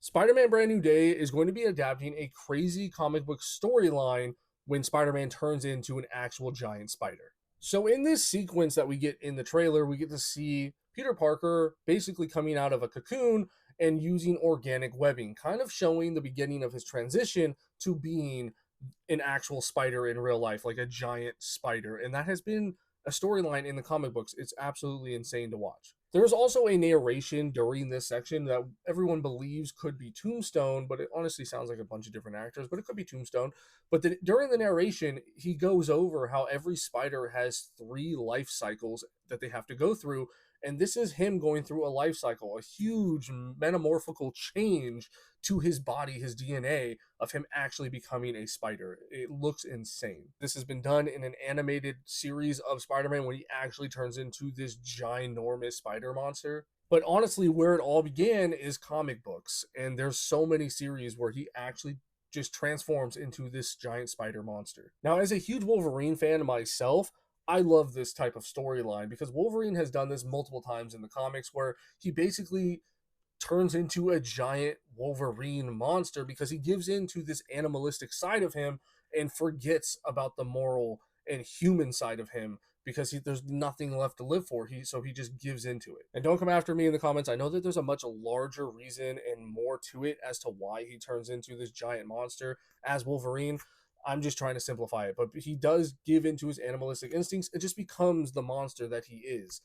Spider-Man Brand New Day is going to be adapting a crazy comic book storyline when Spider-Man turns into an actual giant spider. So in this sequence that we get in the trailer, we get to see Peter Parker basically coming out of a cocoon and using organic webbing, kind of showing the beginning of his transition to being an actual spider in real life, like a giant spider. And that has been a storyline in the comic books. It's absolutely insane to watch. There's also a narration during this section that everyone believes could be Tombstone, but it honestly sounds like a bunch of different actors, but it could be Tombstone. But during the narration, he goes over how every spider has three life cycles that they have to go through. And this is him going through a life cycle, a huge metamorphical change to his body, his DNA, of him actually becoming a spider. It looks insane. This has been done in an animated series of Spider-Man when he actually turns into this ginormous spider monster. But honestly, where it all began is comic books, and there's so many series where he actually just transforms into this giant spider monster. Now, as a huge Wolverine fan myself, I love this type of storyline because Wolverine has done this multiple times in the comics where he basically turns into a giant Wolverine monster because he gives in to this animalistic side of him and forgets about the moral and human side of him because there's nothing left to live for. He just gives into it. And don't come after me in the comments. I know that there's a much larger reason and more to it as to why he turns into this giant monster as Wolverine. I'm just trying to simplify it, but he does give into his animalistic instincts. It just becomes the monster that he is.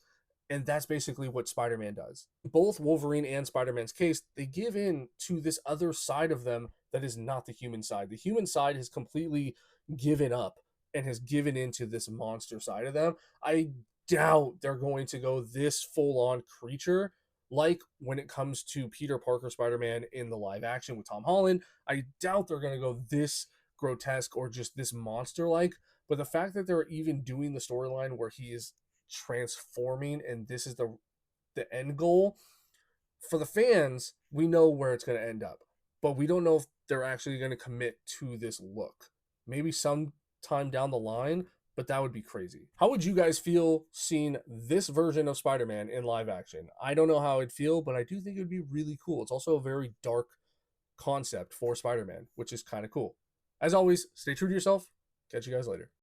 And that's basically what Spider-Man does. Both Wolverine and Spider-Man's case, they give in to this other side of them that is not the human side. The human side has completely given up and has given into this monster side of them. I doubt they're going to go this full-on creature like when it comes to Peter Parker Spider-Man in the live action with Tom Holland. I doubt they're going to go this grotesque or just this monster like, but the fact that they're even doing the storyline where he is transforming and this is the end goal for the fans, we know where it's going to end up, but we don't know if they're actually going to commit to this look. Maybe sometime down the line, but that would be crazy. How would you guys feel seeing this version of Spider-Man in live action? I don't know how I'd feel, but I do think it would be really cool. It's also a very dark concept for Spider-Man, which is kind of cool. As always, stay true to yourself. Catch you guys later.